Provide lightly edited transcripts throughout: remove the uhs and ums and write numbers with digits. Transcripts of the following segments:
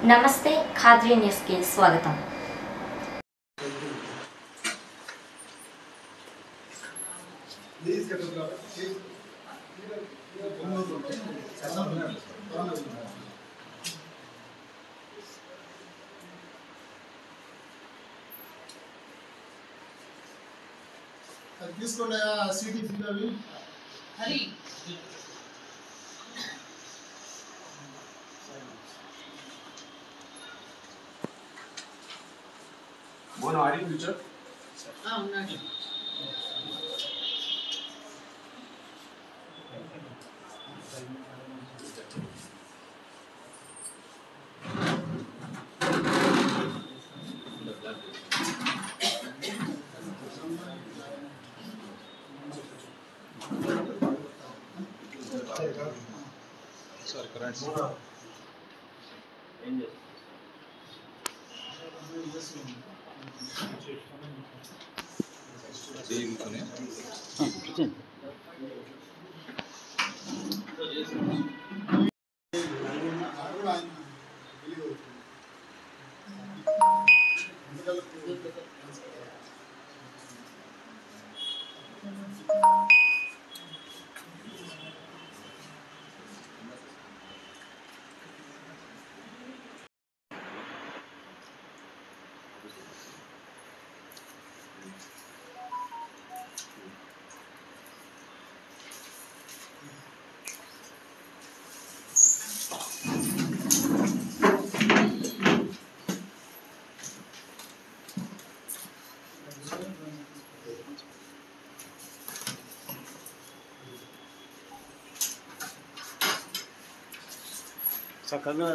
నమస్తే ఖాద్రీ న్యూస్ కి స్వాగతం. తీసుకోండి సిటీ అవి హరి Bueno, Ari, future. ఉన్నాడు. Sorry, correct. చక్కగా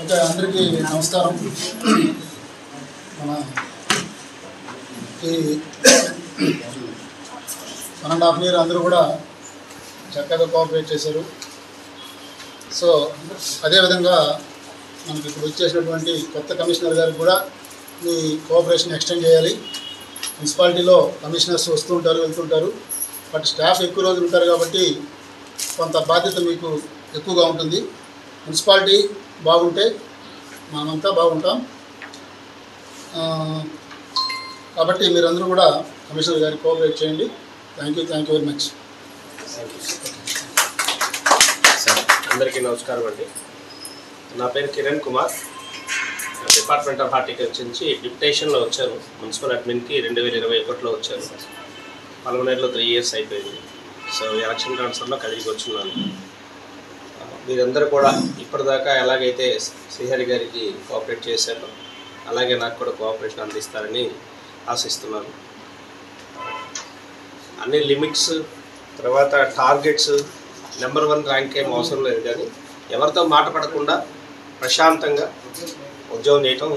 ఓకే, అందరికీ నమస్కారం. మన ఈ 1.5 year అందరూ కూడా చక్కగా కోఆపరేట్ చేశారు. సో అదేవిధంగా మనకి ఇప్పుడు వచ్చేసినటువంటి కొత్త కమిషనర్ గారికి కూడా మీ కోఆపరేషన్ ఎక్స్టెండ్ చేయాలి. మున్సిపాలిటీలో కమిషనర్స్ వస్తూ ఉంటారు, వెళ్తుంటారు, బట్ స్టాఫ్ ఎక్కువ రోజులు ఉంటారు కాబట్టి కొంత బాధ్యత మీకు ఎక్కువగా ఉంటుంది. మున్సిపాలిటీ బాగుంటే మనమంతా బాగుంటాం. కాబట్టి మీరందరూ కూడా కమిషనర్ గారికి కోఆపరేట్ చేయండి. Thank you very much. Sir అందరికీ నమస్కారం అండి. నా పేరు Kiran Kumar. Department of horticulture నుంచి డిప్యుటేషన్లో వచ్చాను. మున్సిపల్ అడ్మిన్కి 2021లో వచ్చాను. పలమనేరులో 3 years అయిపోయింది. సో ఎలక్షన్ ట్రాన్స్ఫర్లో కలిగి వచ్చున్నాను. మీరందరూ కూడా ఇప్పటిదాకా ఎలాగైతే శ్రీహరి గారికి కోఆపరేట్ చేశారో అలాగే నాకు కూడా కోఆపరేషన్ అందిస్తారని ఆశిస్తున్నాను. అన్ని లిమిట్స్ తర్వాత టార్గెట్స్ నెంబర్ 1 ర్యాంక్ ఏం అవసరం లేదు, కానీ ఎవరితో మాట పడకుండా ప్రశాంతంగా ఉద్యోగం చేయటం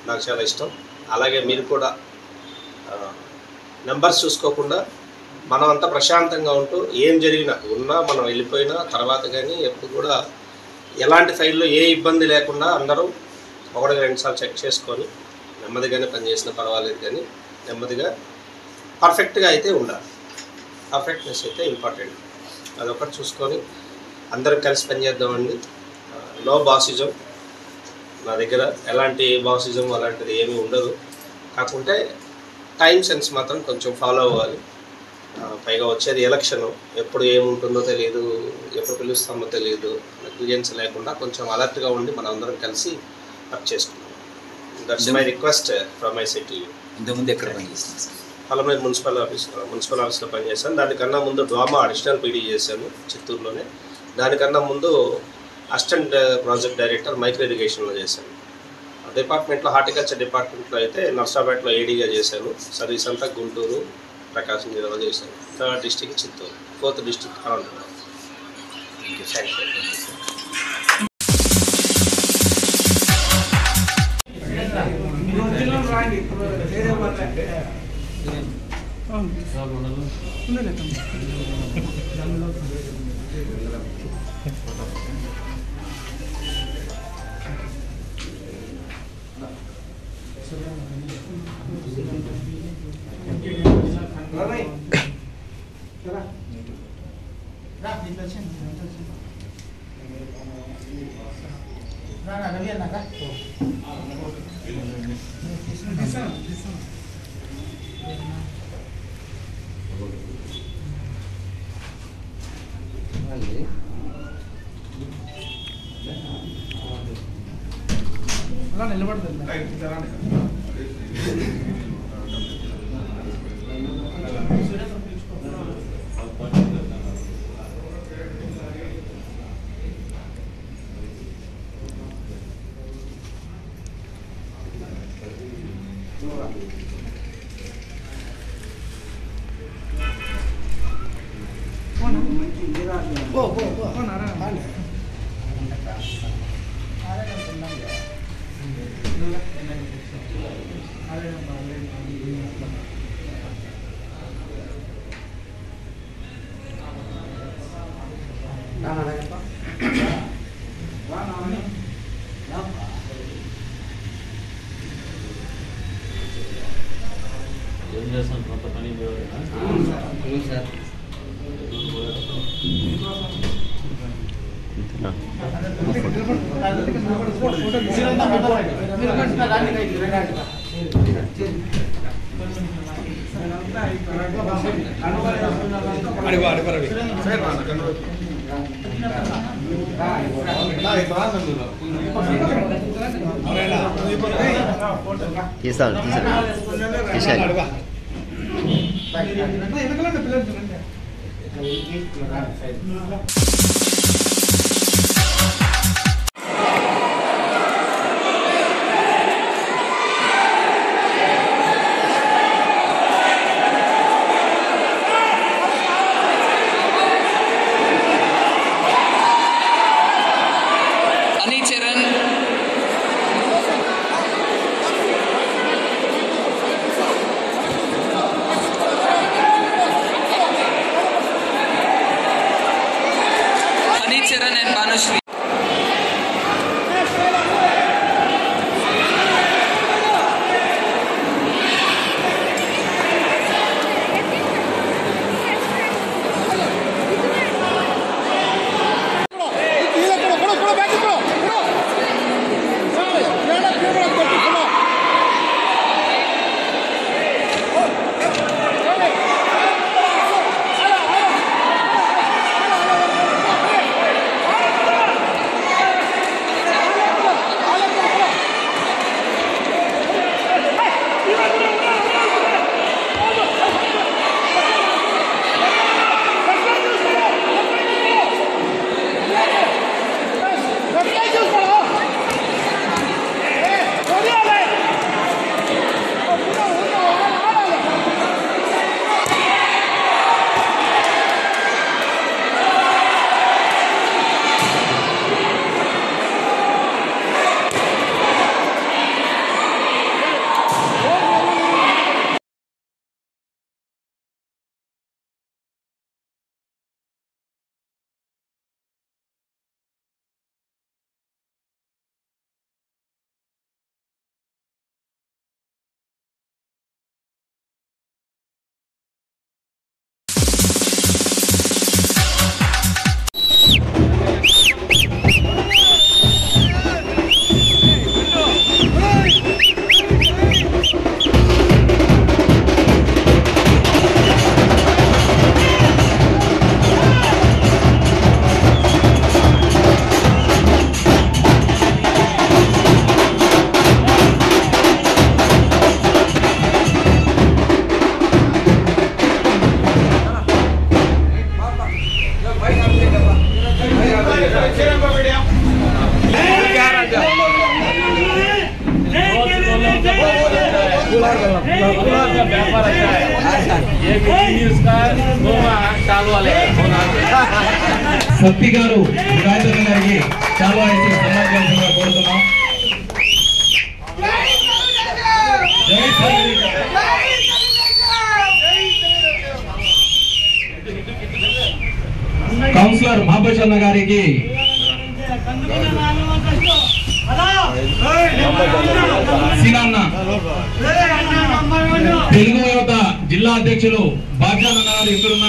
నాకు చాలా ఇష్టం. అలాగే మీరు కూడా నెంబర్స్ చూసుకోకుండా మనం అంతా ప్రశాంతంగా ఉంటూ ఏం జరిగినా ఉన్నా మనం వెళ్ళిపోయినా తర్వాత కానీ ఎప్పుడు కూడా ఎలాంటి ఫైల్లో ఏ ఇబ్బంది లేకుండా అందరూ 1-2 సార్లు చెక్ చేసుకొని నెమ్మదిగానే పనిచేసినా పర్వాలేదు, కానీ నెమ్మదిగా పర్ఫెక్ట్గా అయితే ఉండాలి. పర్ఫెక్ట్నెస్ అయితే ఇంపార్టెంట్. అదొకటి చూసుకొని అందరం కలిసి పనిచేద్దామండి. నో బాసిజం. నా దగ్గర ఎలాంటి బాసిజం అలాంటిది ఏమీ ఉండదు. కాకుంటే టైం సెన్స్ మాత్రం కొంచెం ఫాలో అవ్వాలి. పైగా వచ్చేది ఎలక్షన్, ఎప్పుడు ఏముంటుందో తెలియదు, ఎప్పుడు పిలుస్తామో తెలియదు. నెగ్లిజెన్స్ లేకుండా కొంచెం అలర్ట్గా ఉండి మనం అందరం కలిసి వర్క్ చేసుకున్నాం. That's my request from my side to you. ఇంతకుముందు ఎక్కడ పనిచేస్తున్నాను సార్? పలమనేరు మున్సిపల్ ఆఫీస్లో పనిచేశాను. దానికన్నా ముందు డ్రామా అడిషనల్ పీడీ చేశాను చిత్తూరులోనే. దానికన్నా ముందు అసిస్టెంట్ ప్రాజెక్ట్ డైరెక్టర్ మైక్రో ఇరిగేషన్లో చేశాను. డిపార్ట్మెంట్లో హార్టికల్చర్ డిపార్ట్మెంట్లో అయితే నర్సాపేటలో ఏడీగా చేశాను. సర్వీస్ అంతా గుంటూరు, ప్రకాశం జిల్లాలో చేశాను. 3rd district Chittoor, 4th district Anantapur. Thank you. Satti garu Rajendra గారికి చాలా సమాజంగా కోరుతున్నాం. కౌన్సిలర్ మహాబూషన్న గారికి సీనన్న తెలుగు యువత జిల్లా అధ్యక్షులు భాగ్యాన్న గారు ఎక్కడున్న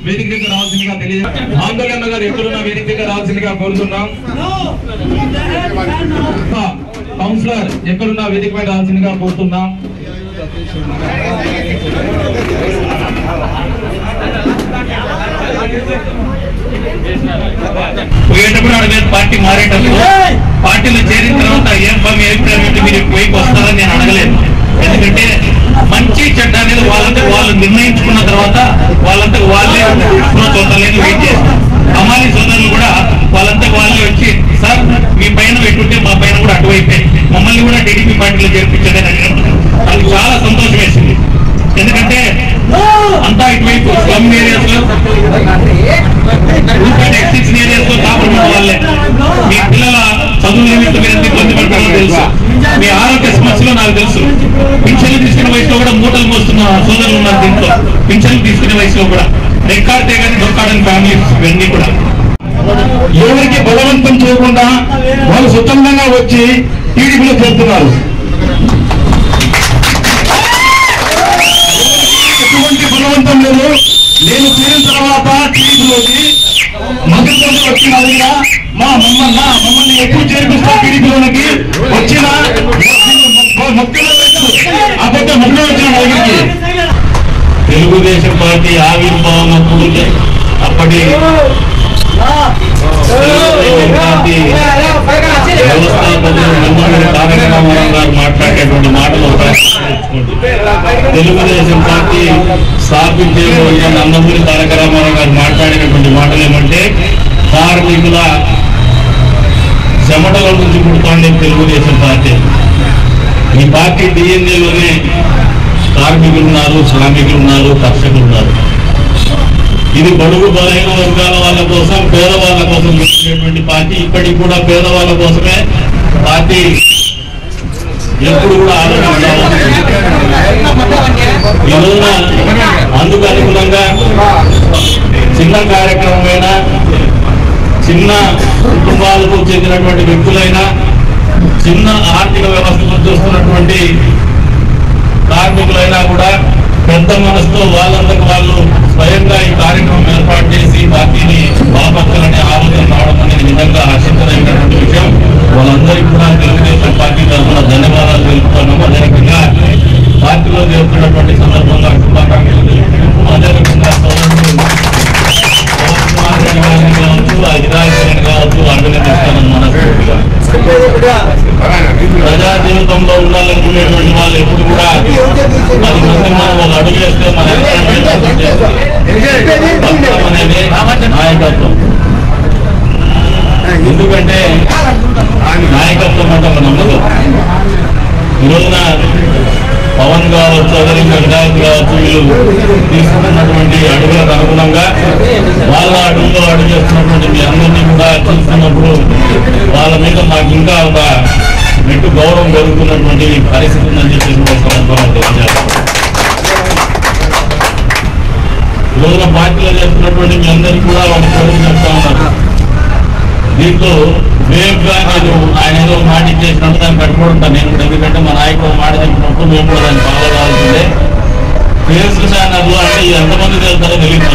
వేదిక దగ్గర రావాల్సిందిగా తెలియజేస్తారు. ఆందోళన గారు ఎక్కడున్న వేదిక దగ్గర రావాల్సిందిగా కోరుతున్నాం. కౌన్సిలర్ ఎక్కడున్న వేదిక పై రావాల్సిందిగా కోరుతున్నాం. పోయేటప్పుడు అడగలేదు, పార్టీ మారేటప్పుడు పార్టీలో చేరిన తర్వాత ఏం పని ఏమిటంటే మీరు పోయికి వస్తారని నేను అడగలేదు. ఎందుకంటే మంచి చెడ్డ అనేది వాళ్ళంతా వాళ్ళు నిర్ణయించుకున్న తర్వాత వాళ్ళంతా వాళ్ళే అప్రోచ్ అవుతారని వెయిట్ చేస్తాం. అమాలి సోదరులు కూడా వాళ్ళంతా వాళ్ళే వచ్చి సార్ మీ పైన పెట్టుంటే మా పైన కూడా అటువైపే మమ్మల్ని కూడా టీడీపీ పార్టీలో చేర్పించదని అడిగినప్పుడు నాకు చాలా సంతోషం వేసింది. ఎందుకంటే అంతా ఇటువైపు స్లమ్ ఏరియాస్ లో ఎక్సిక్షన్ ఏరియాస్ లో కాపాడుకున్న వాళ్ళే. మీ పిల్లల చదువు నిమిత్తం మీరు ఎంత ఇబ్బంది పడతారో తెలుసు, మీ ఆరోగ్య సమస్యలు నాకు తెలుసు. పింఛన్లు తీసుకునే వయసులో కూడా మూటలు మోస్తున్న సోదరులు ఉన్నారు దీంట్లో. పింఛన్లు తీసుకునే వయసులో కూడా రెక్కాడితే కానీ దొక్కాడని ఫ్యామిలీస్ ఇవన్నీ కూడా ఎవరికి బలవంతం చేయకుండా వాళ్ళు స్వతంత్రంగా వచ్చి టీడీపీలో చేరుతున్నారు. ఎటువంటి బలవంతం లేదు. నేను చేరిన తర్వాత టీడీపీలోకి మద్దతు వచ్చిన మమ్మల్ని ఎక్కువ చేర్పిస్తా టీడీపీలోకి వచ్చిన అబద్ధ మొదలు వచ్చిన దగ్గరికి తెలుగుదేశం పార్టీ ఆవిర్భావం అప్పటి పార్టీ వ్యవస్థాపకులు నందమూరి తారక రామారావు గారు మాట్లాడేటువంటి మాటలు తెలుగుదేశం పార్టీ స్థాపించే నందమూరి తారక రామారావు గారు మాట్లాడేటువంటి మాటలు ఏమంటే కార్మికుల చెమటల నుంచి పుడుతోంది తెలుగుదేశం పార్టీ. ఈ పార్టీ డిఎన్ఏలోనే కార్మికులు ఉన్నారు, శ్రామికులు ఉన్నారు, కర్షకులు ఉన్నారు. ఇది బడుగు బలహీన వర్గాల వాళ్ళ కోసం, పేదవాళ్ళ కోసం పెట్టినటువంటి పార్టీ. ఇప్పటికి కూడా పేదవాళ్ళ కోసమే పార్టీ ఎప్పుడు కూడా ఆలోచించాలి. ఈ రోజున అందుకు అనుగుణంగా చిన్న కార్యక్రమమైనా, చిన్న కుటుంబాలకు చెందినటువంటి వ్యక్తులైనా, చిన్న ఆర్థిక వ్యవస్థను చూస్తున్నటువంటి కార్మికులైనా కూడా పెద్ద మనసుతో వాళ్ళందరికీ వాళ్ళు స్వయంగా ఈ కార్యక్రమం ఏర్పాటు చేసి పార్టీని బాపత్తులనే ఆలోచన రావడం అనేది నిజంగా హర్షించదగినటువంటి విషయం. వాళ్ళందరికీ కూడా తెలుగుదేశం పార్టీ తరఫున ధన్యవాదాలు తెలుపుతున్నాము. అదే రకంగా పార్టీలో చేస్తున్నటువంటి సందర్భంగా శుభాకాంక్షలు తెలుపుతున్నాము. అదే రకంగా ప్రజా జీవితంలో ఉండాలనుకునేటువంటి వాళ్ళు ఎప్పుడు కూడా 10 మంది మనం ఒక అడుగు వేస్తే మన అనేది నాయకత్వం. ఎందుకంటే నాయకత్వం అంటే ఒక నమ్మకం. ఈ రోజున పవన్ కావచ్చు, అదేవిధంగా వినాయక్ కావచ్చు, వీళ్ళు తీసుకున్నటువంటి అడుగులకు అనుగుణంగా వాళ్ళ అడుగులో అడుగు చేస్తున్నటువంటి మీ అందరినీ కూడా చూస్తున్నప్పుడు వాళ్ళ మీద మాకు ఇంకా ఒక మెట్టు గౌరవం జరుగుతున్నటువంటి పరిస్థితి ఉందని చెప్పేసి తెలియజేస్తాం. ఈ రోజున పార్టీలో చేస్తున్నటువంటి మీ అందరికీ కూడా ఒక చదువు చెప్తా ఉన్నారు. దీంట్లో వేపుగా నేను ఆయన ఏదో మాట ఇచ్చేసినట్టు దాన్ని కట్టుకుంటాను నేను. ఎందుకంటే మా నాయకుడు మాట చెప్పినప్పుడు మేము కూడా దాన్ని ఫాలో కావాల్సిందే. ఫేస్ బ్యానర్లు అంటే ఎంతమంది తెలుస్తారో తెలియదు.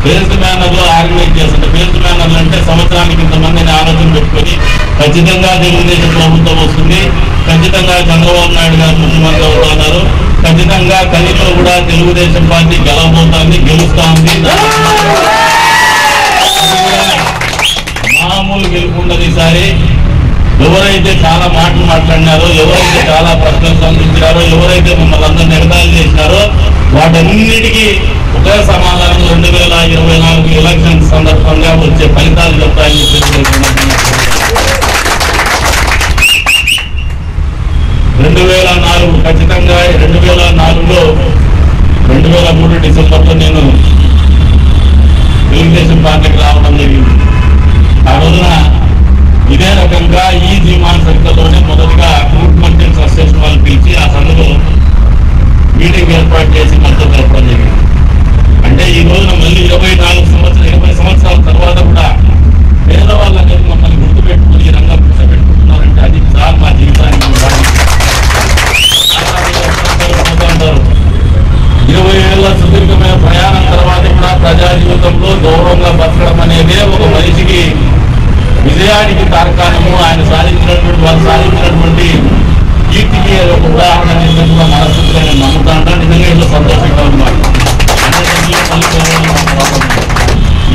ఫేస్ బ్యానర్లు ఆర్గనైజ్ చేస్తుంటారు. ఫేస్ బ్యానర్లు అంటే సంవత్సరానికి ఇంతమందిని ఆలోచన పెట్టుకొని ఖచ్చితంగా తెలుగుదేశం ప్రభుత్వం వస్తుంది, ఖచ్చితంగా చంద్రబాబు నాయుడు గారు ముఖ్యమంత్రి అవుతున్నారు, ఖచ్చితంగా కలిలో కూడా తెలుగుదేశం పార్టీ గెలవబోతోంది, గెలుస్తా ఉంది. మామూలు గెలుపుండదు ఈసారి. ఎవరైతే చాలా మాటలు మాట్లాడినారో, ఎవరైతే చాలా ప్రశ్నలు సంధించారో, ఎవరైతే మమ్మల్ని అందరినీ ఎగతాళి చేసినారో వాటన్నిటికీ ఒకే సమాధానం 2024 ఎలక్షన్ సందర్భంగా వచ్చే ఫలితాలు చెప్తాయని చెప్పి 2004 ఖచ్చితంగా 2004లో 2003 డిసెంబర్లో నేను తెలుగుదేశం పార్టీకి రావడం జరిగింది. ఆ రోజున ఇదే రకంగా ఈ జీమాన్ సర్కిల్లోనే మొదటిగా గ్రూప్ మర్చెంట్స్ అసోసియేషన్ వాళ్ళు పిలిచి ఆ సభలో మీటింగ్ ఏర్పాటు చేసి మద్దతు తెలపడం జరిగింది. అంటే ఈ రోజున మళ్ళీ 20 సంవత్సరాల తర్వాత కూడా పేదవాళ్ళ అనేది మమ్మల్ని గుర్తుపెట్టుకుని ఈ రంగం గుర్తుపెట్టుకుంటున్నారంటే అది చాలా మా జీవితానికి అంటారు. 20 ఏళ్ల సుదీర్ఘమైన ప్రయాణం తర్వాత కూడా ప్రజా జీవితంలో గౌరవంగా బతకడం అనేది ఒక మనిషికి విజయానికి తార్కాణము. ఆయన వాళ్ళు సాధించినటువంటి కీర్తికి ఒక ఉదాహరణ కూడా మనస్ఫూర్తిగా నేను నమ్ముతా ఉంటాను. నిజంగా ఇంట్లో సంతోషంగా ఉన్నాను.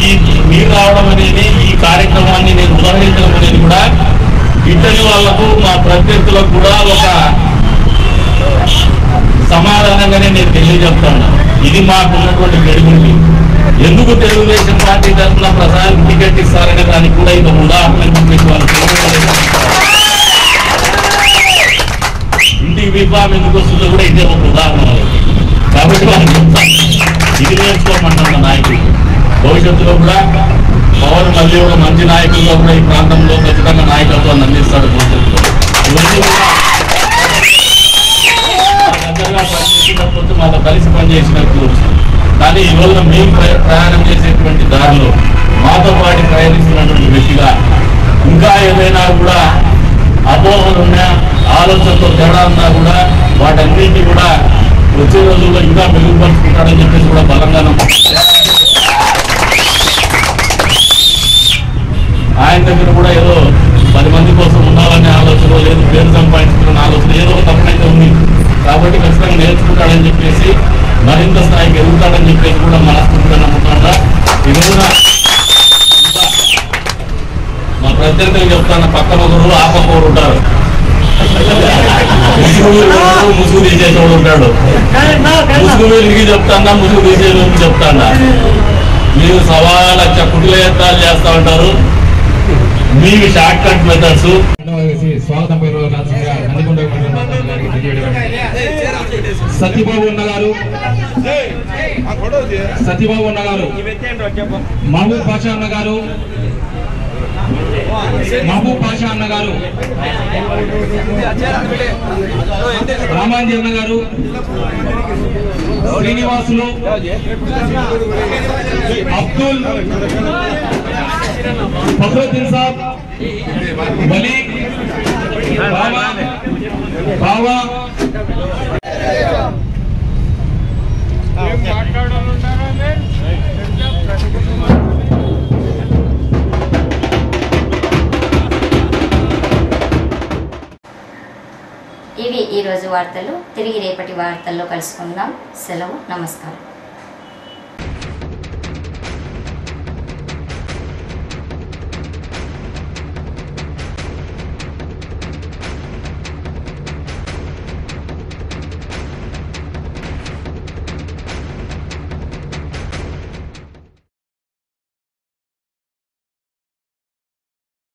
ఈ మీరు రావడం అనేది ఈ కార్యక్రమాన్ని నేను ఉదాహరించడం అనేది కూడా ఇతని వాళ్లకు మా ప్రత్యర్థులకు కూడా ఒక సమాధానంగానే నేను తెలియజెప్తాను. ఇది మాకు ఉన్నటువంటి క్రెడిబిలిటీ. ఎందుకు తెలుగుదేశం పార్టీ తరఫున ప్రసాద్ టికెట్ ఇస్తారనే దానికి కూడా ఇది ఉదాహరణ చెప్పేసి వాళ్ళు ఇంటికి విభాగం ఎందుకు వస్తుందో కూడా ఇదే ఒక ఉదాహరణ. కాబట్టి వాళ్ళు చెప్తాను, ఇది నేర్చుకోమంటున్న నాయకులు భవిష్యత్తులో కూడా పవన్ మళ్ళీ ఒక మంచి నాయకులుగా కూడా ఈ ప్రాంతంలో ఖచ్చితంగా నాయకత్వాన్ని అందిస్తాడు. భవిష్యత్తులో ఇవన్నీ కూడా దగ్గరగా పనిచేసినప్పుడు మాతో కలిసి పనిచేసినట్టు. కానీ ఈ రోజున మేము ప్రయాణం చేసేటువంటి దారిలో మాతో పాటు ప్రయాణిస్తున్నటువంటి వ్యక్తిగా ఇంకా ఏదైనా కూడా అపోహలు ఉన్నా, ఆలోచనతో తేడా ఉన్నా కూడా వాటన్నింటినీ కూడా వచ్చే రోజుల్లో ఇంకా మెరుగుపరుచుకుంటాడని చెప్పేసి కూడా బలంగా ఆయన దగ్గర కూడా ఏదో 10 మంది కోసం ఉండాలనే ఆలోచన లేదు, పేరు సంపాదించుకున్న ఆలోచన ఏదో తప్పనైతే ఉంది. కాబట్టి ఖచ్చితంగా నేర్చుకుంటాడని చెప్పేసి మరింత స్థాయికి ఎదుగుతాడని చెప్పేసి కూడా మనస్ఫూర్తిగా నమ్ముతాడా. ఈ రోజున మా ప్రత్యర్థులు చెప్తాను, పక్కన ఒకరు ఆ పక్క ఒకరు ఉంటారు. ముసుగు తీసేటోడు ఉంటాడు. ముసుగు వీరికి చెప్తాడా, ముసుగు తీసేటోడు చెప్తాడా. మీరు 1,00,000 కుట్ల యత్నాలు చేస్తా ఉంటారు. మీవి షార్ట్ కట్ మెథడ్స్. స్వాగతం సత్యబాబు అన్న గారు, మహబూబ్ పాషా అన్న గారు, రామాంజీ అన్న గారు, శ్రీనివాసులు, అబ్దుల్, ఫక్రుద్దీన్ సాబ్, వలీ, బావా ఇవి ఈరోజు వార్తలు. తిరిగి రేపటి వార్తల్లో కలుసుకుందాం. సెలవు, నమస్కారం.